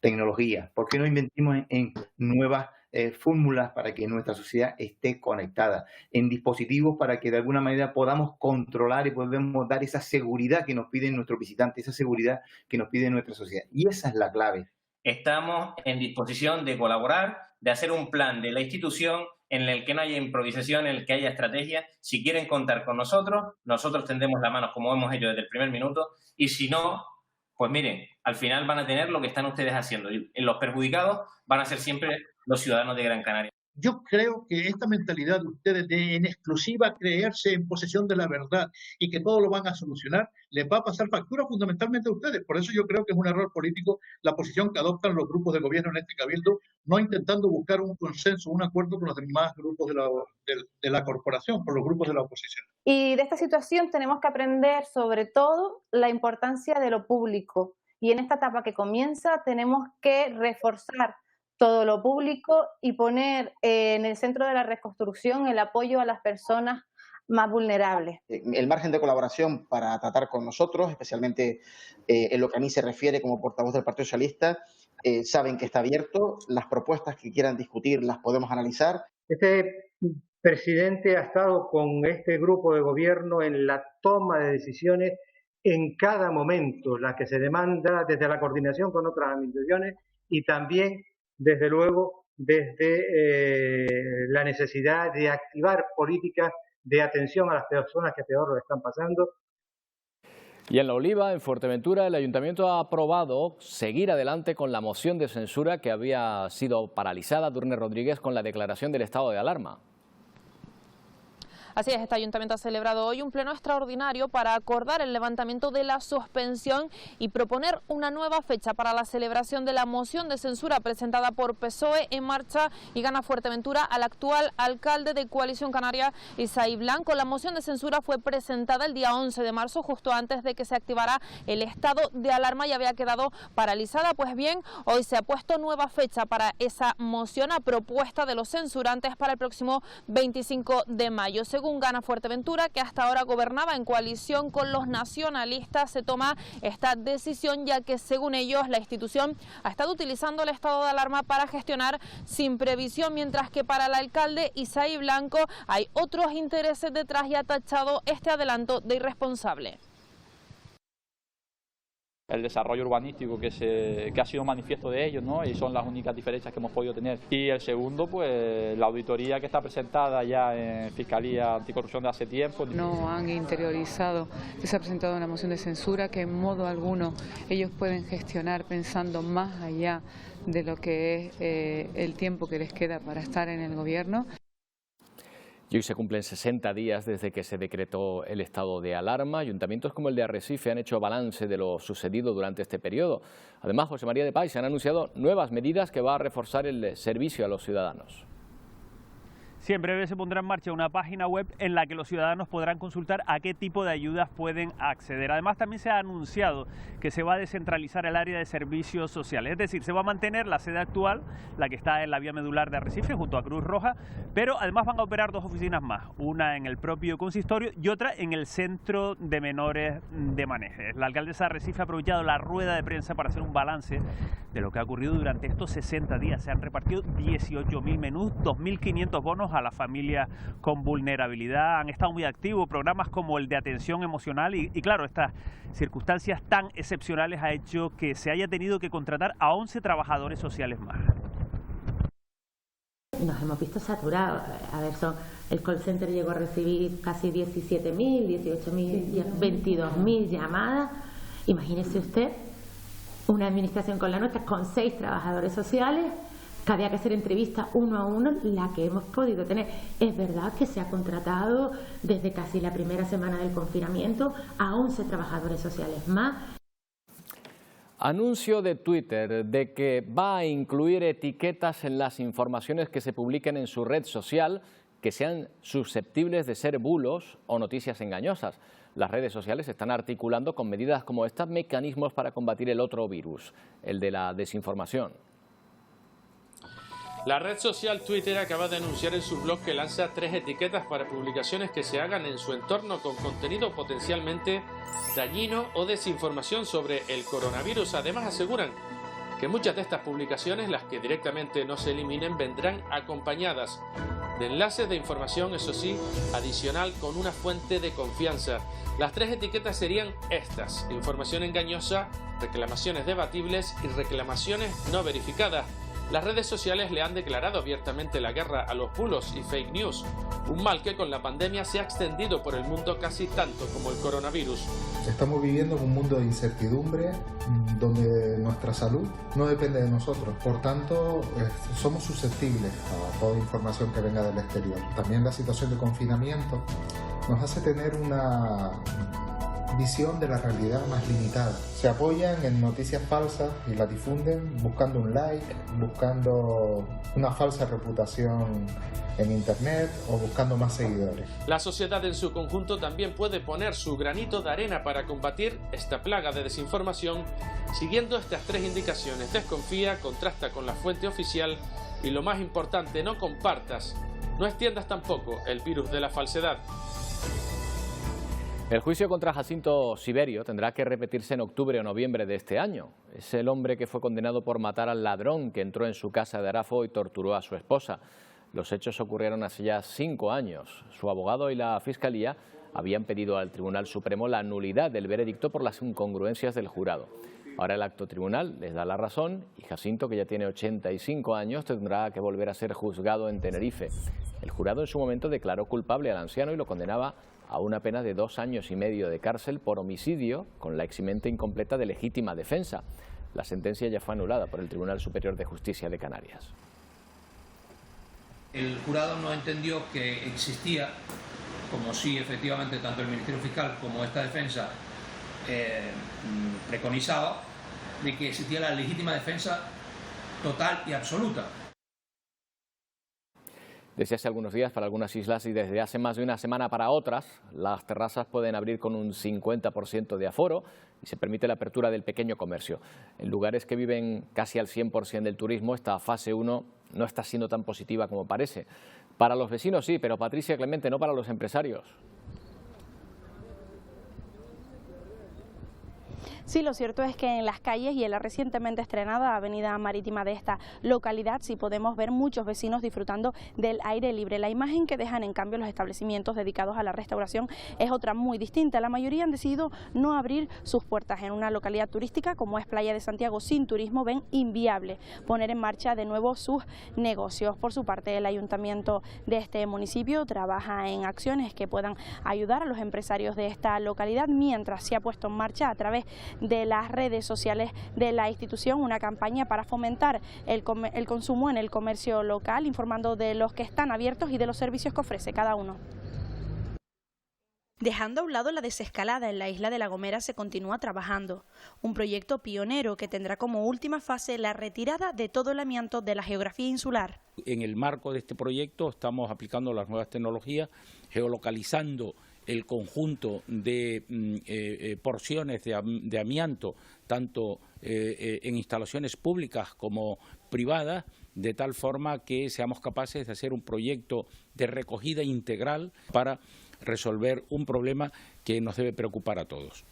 tecnología? ¿Por qué no invertimos en nuevas fórmulas para que nuestra sociedad esté conectada? En dispositivos para que de alguna manera podamos controlar y podamos dar esa seguridad que nos piden nuestros visitantes, esa seguridad que nos pide nuestra sociedad. Y esa es la clave. Estamos en disposición de colaborar, de hacer un plan de la institución en el que no haya improvisación, en el que haya estrategia. Si quieren contar con nosotros, nosotros tendemos la mano como hemos hecho desde el primer minuto, y si no, pues miren, al final van a tener lo que están ustedes haciendo. Y los perjudicados van a ser siempre los ciudadanos de Gran Canaria. Yo creo que esta mentalidad de ustedes de en exclusiva creerse en posesión de la verdad y que todo lo van a solucionar, les va a pasar factura fundamentalmente a ustedes. Por eso yo creo que es un error político la posición que adoptan los grupos de gobierno en este cabildo, no intentando buscar un consenso, un acuerdo con los demás grupos de la corporación, con los grupos de la oposición. Y de esta situación tenemos que aprender sobre todo la importancia de lo público y en esta etapa que comienza tenemos que reforzar todo lo público y poner en el centro de la reconstrucción el apoyo a las personas más vulnerables. El margen de colaboración para tratar con nosotros, especialmente en lo que a mí se refiere como portavoz del Partido Socialista, saben que está abierto. Las propuestas que quieran discutir las podemos analizar. Este presidente ha estado con este grupo de gobierno en la toma de decisiones en cada momento, la que se demanda desde la coordinación con otras administraciones y también, desde luego, desde la necesidad de activar políticas de atención a las personas que peor lo están pasando. Y en La Oliva, en Fuerteventura, el Ayuntamiento ha aprobado seguir adelante con la moción de censura que había sido paralizada, Durne Rodríguez, con la declaración del estado de alarma. Así es, este ayuntamiento ha celebrado hoy un pleno extraordinario para acordar el levantamiento de la suspensión y proponer una nueva fecha para la celebración de la moción de censura presentada por PSOE, En Marcha y Gana Fuerteventura al actual alcalde de Coalición Canaria, Isaí Blanco. La moción de censura fue presentada el día 11 de marzo, justo antes de que se activara el estado de alarma y había quedado paralizada. Pues bien, hoy se ha puesto nueva fecha para esa moción a propuesta de los censurantes para el próximo 25 de mayo. Según Gana Fuerteventura, que hasta ahora gobernaba en coalición con los nacionalistas, se toma esta decisión ya que, según ellos, la institución ha estado utilizando el estado de alarma para gestionar sin previsión, mientras que para el alcalde Isaí Blanco hay otros intereses detrás y ha tachado este adelanto de irresponsable. El desarrollo urbanístico que ha sido manifiesto de ellos, ¿no? Y son las únicas diferencias que hemos podido tener. Y el segundo, pues la auditoría que está presentada ya en Fiscalía Anticorrupción de hace tiempo. No han interiorizado que se ha presentado una moción de censura que en modo alguno ellos pueden gestionar pensando más allá de lo que es el tiempo que les queda para estar en el gobierno. Y hoy se cumplen 60 días desde que se decretó el estado de alarma. Ayuntamientos como el de Arrecife han hecho balance de lo sucedido durante este periodo. Además, José María de Pais, se han anunciado nuevas medidas que va a reforzar el servicio a los ciudadanos. Sí, en breve se pondrá en marcha una página web en la que los ciudadanos podrán consultar a qué tipo de ayudas pueden acceder. Además, también se ha anunciado que se va a descentralizar el área de servicios sociales. Es decir, se va a mantener la sede actual, la que está en la vía medular de Arrecife, junto a Cruz Roja, pero además van a operar dos oficinas más, una en el propio consistorio y otra en el Centro de Menores de Manejes. La alcaldesa de Arrecife ha aprovechado la rueda de prensa para hacer un balance de lo que ha ocurrido durante estos 60 días. Se han repartido 18.000 menús, 2.500 bonos a las familias con vulnerabilidad. Han estado muy activos programas como el de atención emocional y claro, estas circunstancias tan excepcionales ha hecho que se haya tenido que contratar a 11 trabajadores sociales más. Nos hemos visto saturados. A ver, el call center llegó a recibir casi 17.000, 18.000, 22.000 llamadas. Imagínese usted una administración con la nuestra, con 6 trabajadores sociales, que había que hacer entrevistas uno a uno, la que hemos podido tener. Es verdad que se ha contratado desde casi la primera semana del confinamiento a 11 trabajadores sociales más. Anuncio de Twitter de que va a incluir etiquetas en las informaciones que se publiquen en su red social que sean susceptibles de ser bulos o noticias engañosas. Las redes sociales están articulando con medidas como estas mecanismos para combatir el otro virus, el de la desinformación. La red social Twitter acaba de anunciar en su blog que lanza 3 etiquetas para publicaciones que se hagan en su entorno con contenido potencialmente dañino o desinformación sobre el coronavirus. Además, aseguran que muchas de estas publicaciones, las que directamente no se eliminen, vendrán acompañadas de enlaces de información, eso sí, adicional con una fuente de confianza. Las 3 etiquetas serían estas: información engañosa, reclamaciones debatibles y reclamaciones no verificadas. Las redes sociales le han declarado abiertamente la guerra a los bulos y fake news, un mal que con la pandemia se ha extendido por el mundo casi tanto como el coronavirus. Estamos viviendo en un mundo de incertidumbre donde nuestra salud no depende de nosotros, por tanto somos susceptibles a toda información que venga del exterior. También la situación de confinamiento nos hace tener una visión de la realidad más limitada. Se apoyan en noticias falsas y las difunden buscando un like, buscando una falsa reputación en internet o buscando más seguidores. La sociedad en su conjunto también puede poner su granito de arena para combatir esta plaga de desinformación siguiendo estas 3 indicaciones. Desconfía, contrasta con la fuente oficial y, lo más importante, no compartas, no extiendas tampoco el virus de la falsedad. El juicio contra Jacinto Siberio tendrá que repetirse en octubre o noviembre de este año. Es el hombre que fue condenado por matar al ladrón que entró en su casa de Arafo y torturó a su esposa. Los hechos ocurrieron hace ya 5 años. Su abogado y la Fiscalía habían pedido al Tribunal Supremo la nulidad del veredicto por las incongruencias del jurado. Ahora el acto tribunal les da la razón y Jacinto, que ya tiene 85 años, tendrá que volver a ser juzgado en Tenerife. El jurado en su momento declaró culpable al anciano y lo condenaba a una pena de 2 años y medio de cárcel por homicidio con la eximente incompleta de legítima defensa. La sentencia ya fue anulada por el Tribunal Superior de Justicia de Canarias. El jurado no entendió que existía, como sí efectivamente tanto el Ministerio Fiscal como esta defensa preconizaba, de que existía la legítima defensa total y absoluta. Desde hace algunos días para algunas islas y desde hace más de una semana para otras, las terrazas pueden abrir con un 50% de aforo y se permite la apertura del pequeño comercio. En lugares que viven casi al 100% del turismo, esta fase 1 no está siendo tan positiva como parece. Para los vecinos sí, pero Patricia Clemente, no para los empresarios. Sí, lo cierto es que en las calles y en la recientemente estrenada avenida marítima de esta localidad sí podemos ver muchos vecinos disfrutando del aire libre. La imagen que dejan en cambio los establecimientos dedicados a la restauración es otra muy distinta. La mayoría han decidido no abrir sus puertas. En una localidad turística como es Playa de Santiago sin turismo ven inviable poner en marcha de nuevo sus negocios. Por su parte, el ayuntamiento de este municipio trabaja en acciones que puedan ayudar a los empresarios de esta localidad, mientras se ha puesto en marcha a través de las redes sociales de la institución una campaña para fomentar el consumo en el comercio local, informando de los que están abiertos y de los servicios que ofrece cada uno. Dejando a un lado la desescalada en la isla de La Gomera, se continúa trabajando. Un proyecto pionero que tendrá como última fase la retirada de todo el amianto de la geografía insular. En el marco de este proyecto estamos aplicando las nuevas tecnologías, geolocalizando el conjunto de porciones de amianto, tanto en instalaciones públicas como privadas, de tal forma que seamos capaces de hacer un proyecto de recogida integral para resolver un problema que nos debe preocupar a todos.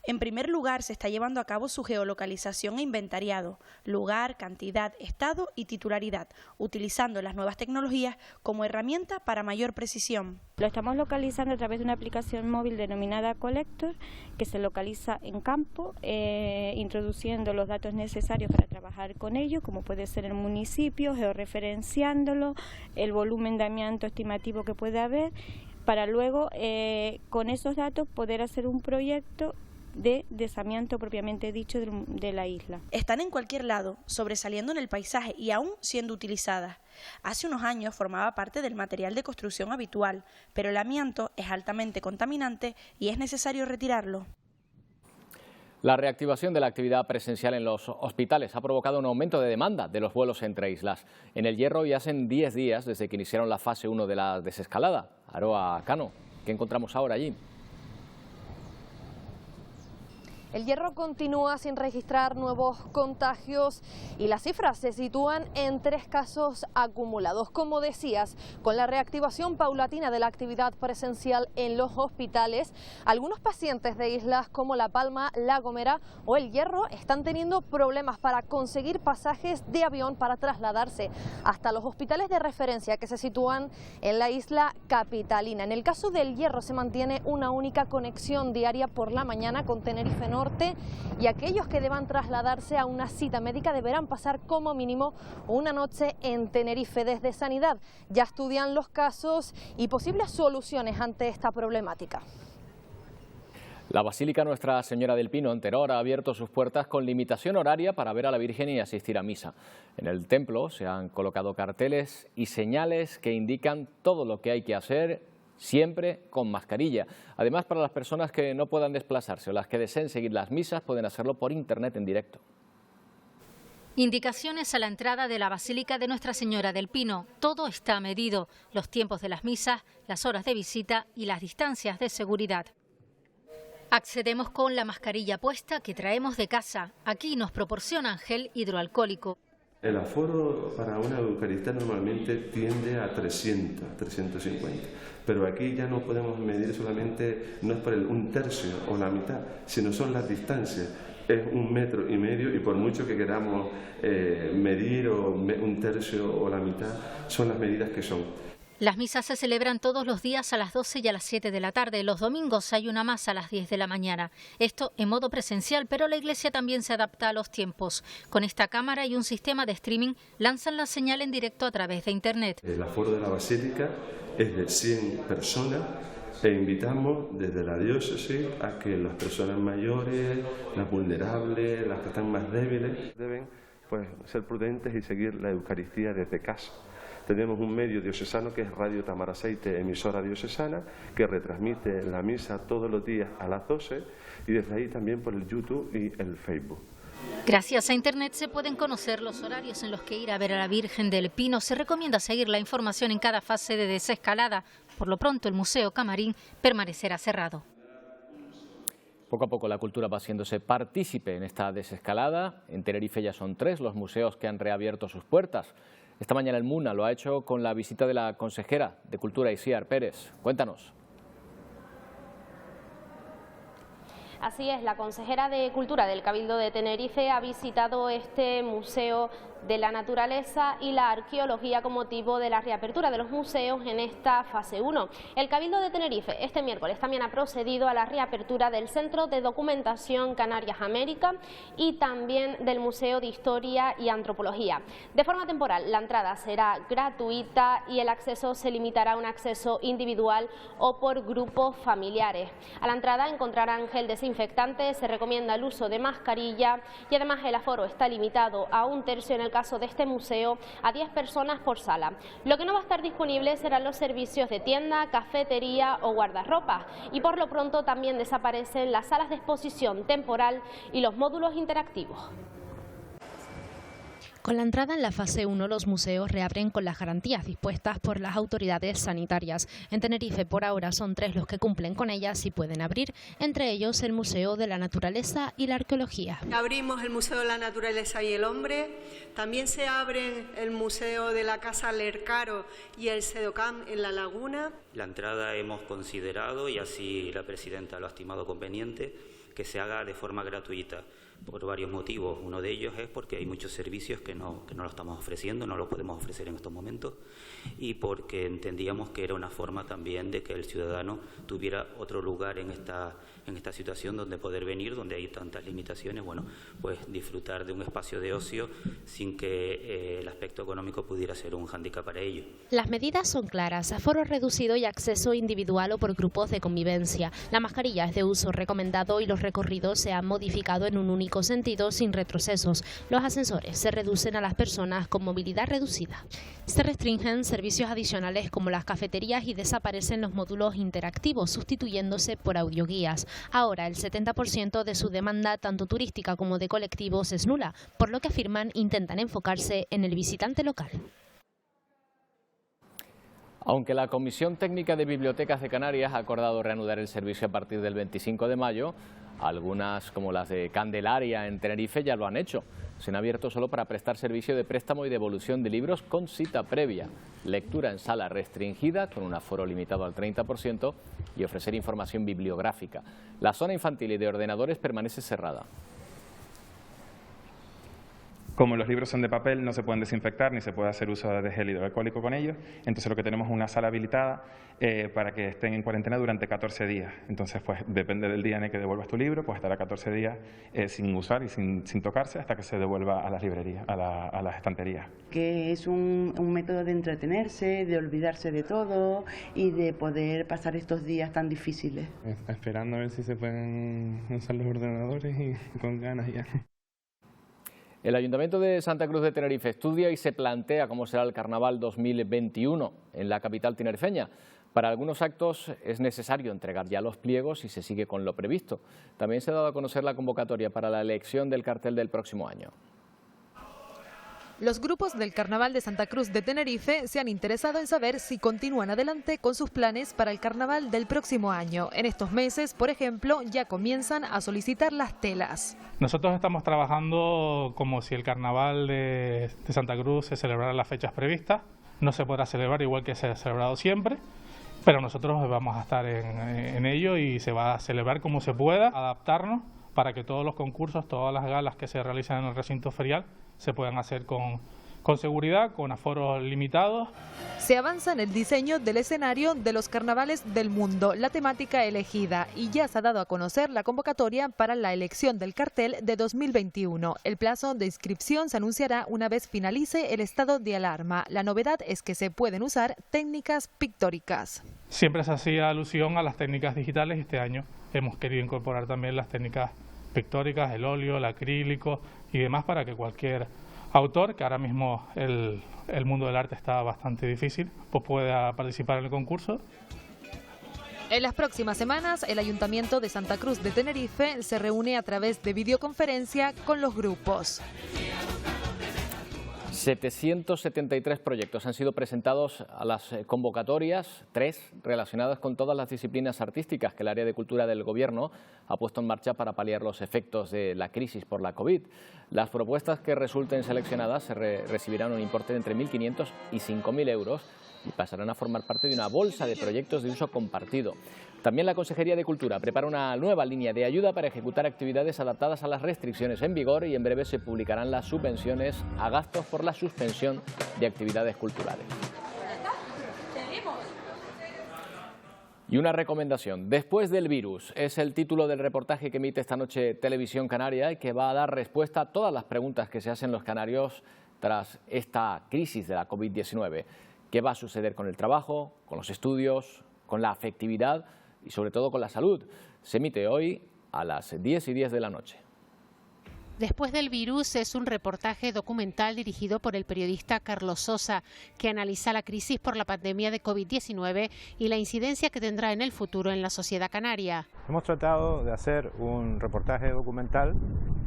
En primer lugar, se está llevando a cabo su geolocalización e inventariado, lugar, cantidad, estado y titularidad, utilizando las nuevas tecnologías como herramienta para mayor precisión. Lo estamos localizando a través de una aplicación móvil denominada Collector, que se localiza en campo, introduciendo los datos necesarios para trabajar con ello, como puede ser el municipio, georreferenciándolo, el volumen de amianto estimativo que puede haber, para luego con esos datos poder hacer un proyecto de desamianto propiamente dicho de la isla. Están en cualquier lado, sobresaliendo en el paisaje y aún siendo utilizadas. Hace unos años formaba parte del material de construcción habitual, pero el amianto es altamente contaminante y es necesario retirarlo. La reactivación de la actividad presencial en los hospitales ha provocado un aumento de demanda de los vuelos entre islas. En El Hierro ya hacen 10 días desde que iniciaron la fase 1 de la desescalada. Aroa Cano, ¿qué encontramos ahora allí? El Hierro continúa sin registrar nuevos contagios y las cifras se sitúan en 3 casos acumulados. Como decías, con la reactivación paulatina de la actividad presencial en los hospitales, algunos pacientes de islas como La Palma, La Gomera o El Hierro están teniendo problemas para conseguir pasajes de avión para trasladarse hasta los hospitales de referencia que se sitúan en la isla capitalina. En el caso del Hierro se mantiene una única conexión diaria por la mañana con Tenerife Norte, y aquellos que deban trasladarse a una cita médica deberán pasar como mínimo una noche en Tenerife. Desde Sanidad ya estudian los casos y posibles soluciones ante esta problemática. La Basílica Nuestra Señora del Pino en Teror ha abierto sus puertas con limitación horaria para ver a la Virgen y asistir a misa. En el templo se han colocado carteles y señales que indican todo lo que hay que hacer, siempre con mascarilla. Además, para las personas que no puedan desplazarse o las que deseen seguir las misas, pueden hacerlo por internet en directo. Indicaciones a la entrada de la Basílica de Nuestra Señora del Pino. Todo está medido, los tiempos de las misas, las horas de visita y las distancias de seguridad. Accedemos con la mascarilla puesta que traemos de casa. Aquí nos proporcionan gel hidroalcohólico. El aforo para una Eucaristía normalmente tiende a 300, 350, pero aquí ya no podemos medir solamente, no es por un tercio o la mitad, sino son las distancias. Es 1,5 metros y por mucho que queramos medir o un tercio o la mitad, son las medidas que son. Las misas se celebran todos los días a las 12 y a las 7 de la tarde. Los domingos hay una más a las 10 de la mañana. Esto en modo presencial, pero la Iglesia también se adapta a los tiempos. Con esta cámara y un sistema de streaming lanzan la señal en directo a través de Internet. El aforo de la Basílica es de 100 personas. E invitamos desde la diócesis a que las personas mayores, las vulnerables, las que están más débiles, deben ser prudentes y seguir la Eucaristía desde casa. Tenemos un medio diocesano que es Radio Tamaraceite, emisora diocesana, que retransmite la misa todos los días a las 12 y desde ahí también por el YouTube y el Facebook. Gracias a Internet se pueden conocer los horarios en los que ir a ver a la Virgen del Pino. Se recomienda seguir la información en cada fase de desescalada. Por lo pronto, el Museo Camarín permanecerá cerrado. Poco a poco la cultura va haciéndose partícipe en esta desescalada. En Tenerife ya son 3 los museos que han reabierto sus puertas. Esta mañana el MUNA lo ha hecho con la visita de la consejera de Cultura, Isiar Pérez. Cuéntanos. Así es, la consejera de Cultura del Cabildo de Tenerife ha visitado este Museo de la Naturaleza y la Arqueología con motivo de la reapertura de los museos en esta fase 1. El Cabildo de Tenerife este miércoles también ha procedido a la reapertura del Centro de Documentación Canarias América y también del Museo de Historia y Antropología. De forma temporal, la entrada será gratuita y el acceso se limitará a un acceso individual o por grupos familiares. A la entrada encontrarán gel desinfectante, se recomienda el uso de mascarilla y además el aforo está limitado a 1/3 en el caso de este museo, a 10 personas por sala. Lo que no va a estar disponible serán los servicios de tienda, cafetería o guardarropa y por lo pronto también desaparecen las salas de exposición temporal y los módulos interactivos. Con la entrada en la fase 1, los museos reabren con las garantías dispuestas por las autoridades sanitarias. En Tenerife, por ahora, son 3 los que cumplen con ellas y pueden abrir, entre ellos el Museo de la Naturaleza y la Arqueología. Abrimos el Museo de la Naturaleza y el Hombre, también se abren el Museo de la Casa Lercaro y el Sedocam en La Laguna. La entrada hemos considerado, y así la presidenta lo ha estimado conveniente, que se haga de forma gratuita. Por varios motivos. Uno de ellos es porque hay muchos servicios que no lo estamos ofreciendo, no los podemos ofrecer en estos momentos, y porque entendíamos que era una forma también de que el ciudadano tuviera otro lugar en esta situación donde poder venir, donde hay tantas limitaciones, bueno, pues disfrutar de un espacio de ocio sin que el aspecto económico pudiera ser un hándicap para ello. Las medidas son claras: aforo reducido y acceso individual o por grupos de convivencia. La mascarilla es de uso recomendado y los recorridos se han modificado en un único sentido sin retrocesos. Los ascensores se reducen a las personas con movilidad reducida. Se restringen servicios adicionales como las cafeterías y desaparecen los módulos interactivos, sustituyéndose por audioguías. Ahora el 70% de su demanda, tanto turística como de colectivos, es nula, por lo que afirman intentan enfocarse en el visitante local. Aunque la Comisión Técnica de Bibliotecas de Canarias ha acordado reanudar el servicio a partir del 25 de mayo, algunas, como las de Candelaria en Tenerife, ya lo han hecho. Se han abierto solo para prestar servicio de préstamo y devolución de libros con cita previa, lectura en sala restringida con un aforo limitado al 30% y ofrecer información bibliográfica. La zona infantil y de ordenadores permanece cerrada. Como los libros son de papel, no se pueden desinfectar ni se puede hacer uso de gel hidroalcohólico con ellos. Entonces lo que tenemos es una sala habilitada para que estén en cuarentena durante 14 días. Entonces, pues depende del día en el que devuelvas tu libro, pues estará 14 días sin usar y sin tocarse hasta que se devuelva a las librerías, a las estanterías. Que es un método de entretenerse, de olvidarse de todo y de poder pasar estos días tan difíciles. Esperando a ver si se pueden usar los ordenadores y con ganas ya. El Ayuntamiento de Santa Cruz de Tenerife estudia y se plantea cómo será el Carnaval 2021 en la capital tinerfeña. Para algunos actos es necesario entregar ya los pliegos y se sigue con lo previsto. También se ha dado a conocer la convocatoria para la elección del cartel del próximo año. Los grupos del Carnaval de Santa Cruz de Tenerife se han interesado en saber si continúan adelante con sus planes para el carnaval del próximo año. En estos meses, por ejemplo, ya comienzan a solicitar las telas. Nosotros estamos trabajando como si el carnaval de Santa Cruz se celebrara en las fechas previstas. No se podrá celebrar igual que se ha celebrado siempre, pero nosotros vamos a estar en ello y se va a celebrar como se pueda, adaptarnos para que todos los concursos, todas las galas que se realizan en el recinto ferial se puedan hacer con seguridad, con aforos limitados. Se avanza en el diseño del escenario de los carnavales del mundo, la temática elegida, y ya se ha dado a conocer la convocatoria para la elección del cartel de 2021. El plazo de inscripción se anunciará una vez finalice el estado de alarma. La novedad es que se pueden usar técnicas pictóricas. Siempre se hacía alusión a las técnicas digitales y este año hemos querido incorporar también las técnicas pictóricas, el óleo, el acrílico y demás, para que cualquier autor, que ahora mismo el mundo del arte está bastante difícil, pues pueda participar en el concurso. En las próximas semanas, el Ayuntamiento de Santa Cruz de Tenerife se reúne a través de videoconferencia con los grupos. 773 proyectos han sido presentados a las convocatorias, 3 relacionadas con todas las disciplinas artísticas que el área de cultura del Gobierno ha puesto en marcha para paliar los efectos de la crisis por la COVID. Las propuestas que resulten seleccionadas recibirán un importe de entre 1.500 y 5.000 euros y pasarán a formar parte de una bolsa de proyectos de uso compartido. También la Consejería de Cultura prepara una nueva línea de ayuda para ejecutar actividades adaptadas a las restricciones en vigor y en breve se publicarán las subvenciones a gastos por la suspensión de actividades culturales. Y una recomendación, después del virus, es el título del reportaje que emite esta noche Televisión Canaria y que va a dar respuesta a todas las preguntas que se hacen los canarios tras esta crisis de la COVID-19. ¿Qué va a suceder con el trabajo, con los estudios, con la afectividad y sobre todo con la salud? Se emite hoy a las 10:10 de la noche. Después del virus es un reportaje documental dirigido por el periodista Carlos Sosa, que analiza la crisis por la pandemia de COVID-19 y la incidencia que tendrá en el futuro en la sociedad canaria. Hemos tratado de hacer un reportaje documental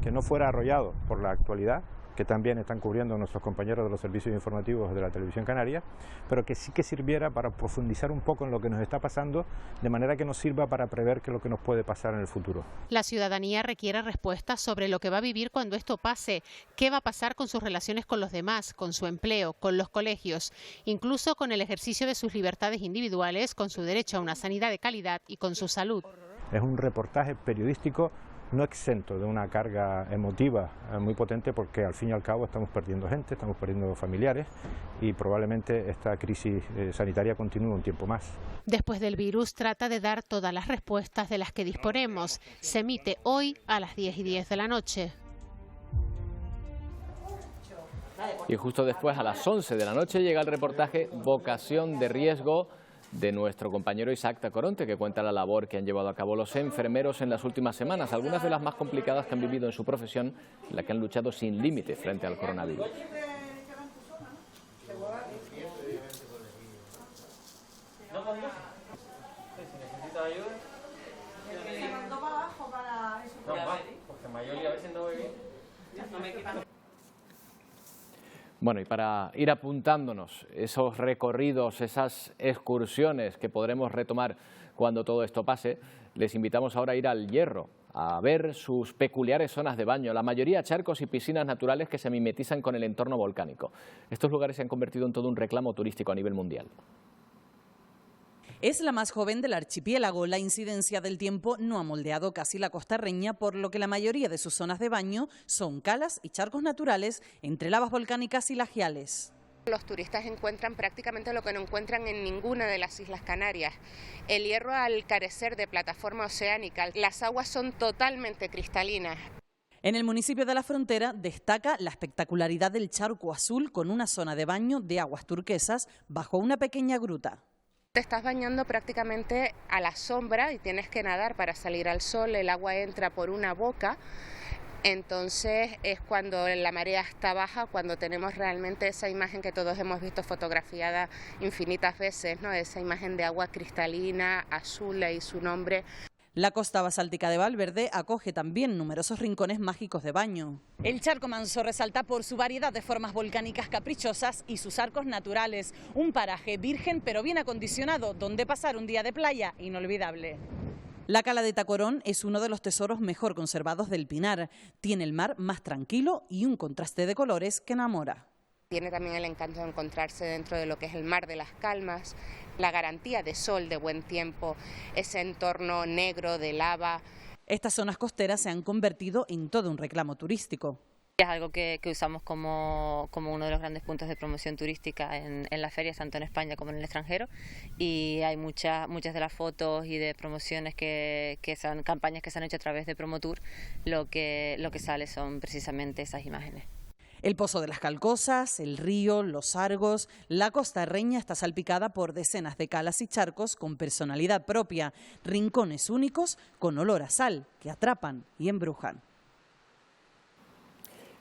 que no fuera arrollado por la actualidad, que también están cubriendo nuestros compañeros de los servicios informativos de la Televisión Canaria, pero que sí que sirviera para profundizar un poco en lo que nos está pasando, de manera que nos sirva para prever qué es lo que nos puede pasar en el futuro. La ciudadanía requiere respuestas sobre lo que va a vivir cuando esto pase, qué va a pasar con sus relaciones con los demás, con su empleo, con los colegios, incluso con el ejercicio de sus libertades individuales, con su derecho a una sanidad de calidad y con su salud. Es un reportaje periodístico no exento de una carga emotiva muy potente, porque al fin y al cabo estamos perdiendo gente, estamos perdiendo familiares y probablemente esta crisis sanitaria continúe un tiempo más. Después del virus trata de dar todas las respuestas de las que disponemos. Se emite hoy a las 10:10 de la noche. Y justo después, a las 11 de la noche, llega el reportaje Vocación de Riesgo de nuestro compañero Isaac Tacoronte, que cuenta la labor que han llevado a cabo los enfermeros en las últimas semanas, algunas de las más complicadas que han vivido en su profesión, en la que han luchado sin límite frente al coronavirus. Bueno, y para ir apuntándonos esos recorridos, esas excursiones que podremos retomar cuando todo esto pase, les invitamos ahora a ir al Hierro, a ver sus peculiares zonas de baño, la mayoría charcos y piscinas naturales que se mimetizan con el entorno volcánico. Estos lugares se han convertido en todo un reclamo turístico a nivel mundial. Es la más joven del archipiélago. La incidencia del tiempo no ha moldeado casi la costa reña, por lo que la mayoría de sus zonas de baño son calas y charcos naturales entre lavas volcánicas y lagiales. Los turistas encuentran prácticamente lo que no encuentran en ninguna de las Islas Canarias. El Hierro, al carecer de plataforma oceánica, las aguas son totalmente cristalinas. En el municipio de La Frontera destaca la espectacularidad del charco azul, con una zona de baño de aguas turquesas bajo una pequeña gruta. Te estás bañando prácticamente a la sombra y tienes que nadar para salir al sol. El agua entra por una boca, entonces es cuando la marea está baja, cuando tenemos realmente esa imagen que todos hemos visto fotografiada infinitas veces, ¿no? Esa imagen de agua cristalina, azul y su nombre. La costa basáltica de Valverde acoge también numerosos rincones mágicos de baño. El Charco Manso resalta por su variedad de formas volcánicas caprichosas y sus arcos naturales. Un paraje virgen pero bien acondicionado, donde pasar un día de playa inolvidable. La cala de Tacorón es uno de los tesoros mejor conservados del Pinar. Tiene el mar más tranquilo y un contraste de colores que enamora. Tiene también el encanto de encontrarse dentro de lo que es el mar de las calmas, la garantía de sol, de buen tiempo, ese entorno negro de lava. Estas zonas costeras se han convertido en todo un reclamo turístico. Es algo que usamos como uno de los grandes puntos de promoción turística en las ferias, tanto en España como en el extranjero, y hay muchas de las fotos y de promociones que son campañas que se han hecho a través de Promotour, lo que sale son precisamente esas imágenes. El Pozo de las Calcosas, el río, los Argos, la costa herreña está salpicada por decenas de calas y charcos con personalidad propia, rincones únicos con olor a sal que atrapan y embrujan.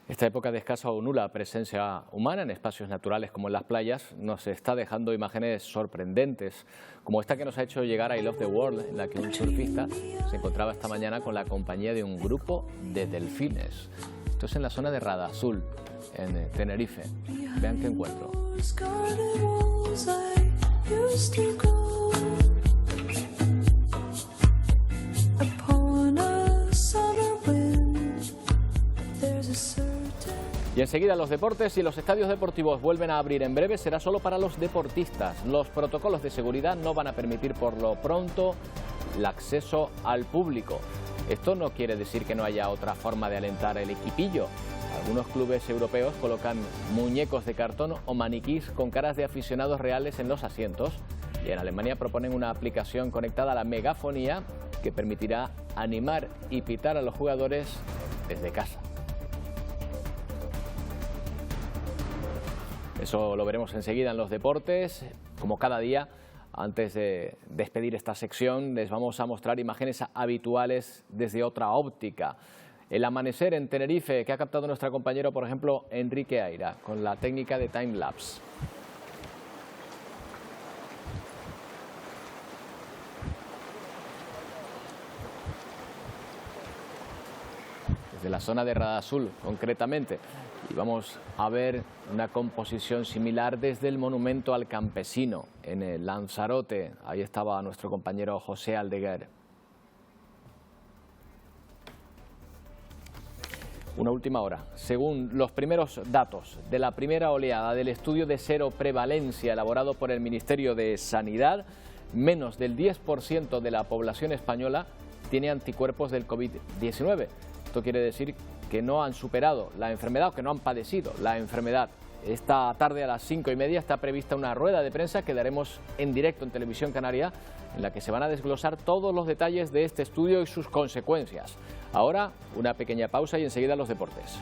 Esta época de escasa o nula presencia humana en espacios naturales como en las playas nos está dejando imágenes sorprendentes, como esta que nos ha hecho llegar a I Love the World, en la que un surfista se encontraba esta mañana con la compañía de un grupo de delfines. Esto es en la zona de Radazul, en Tenerife. Vean qué encuentro. Y enseguida los deportes y los estadios deportivos vuelven a abrir en breve, será solo para los deportistas. Los protocolos de seguridad no van a permitir por lo pronto el acceso al público. Esto no quiere decir que no haya otra forma de alentar el equipillo. Algunos clubes europeos colocan muñecos de cartón o maniquís con caras de aficionados reales en los asientos. Y en Alemania proponen una aplicación conectada a la megafonía que permitirá animar y pitar a los jugadores desde casa. Eso lo veremos enseguida en los deportes. Como cada día, antes de despedir esta sección, les vamos a mostrar imágenes habituales desde otra óptica. El amanecer en Tenerife, que ha captado nuestro compañero, por ejemplo, Enrique Aira, con la técnica de time-lapse. Desde la zona de Radazul, concretamente. Y vamos a ver una composición similar desde el monumento al campesino, en el Lanzarote. Ahí estaba nuestro compañero José Aldeguer. Una última hora. Según los primeros datos de la primera oleada del estudio de seroprevalencia elaborado por el Ministerio de Sanidad, menos del 10% de la población española tiene anticuerpos del COVID-19. Esto quiere decir que no han superado la enfermedad o que no han padecido la enfermedad. Esta tarde a las 5:30 está prevista una rueda de prensa que daremos en directo en Televisión Canaria, en la que se van a desglosar todos los detalles de este estudio y sus consecuencias. Ahora una pequeña pausa y enseguida los deportes.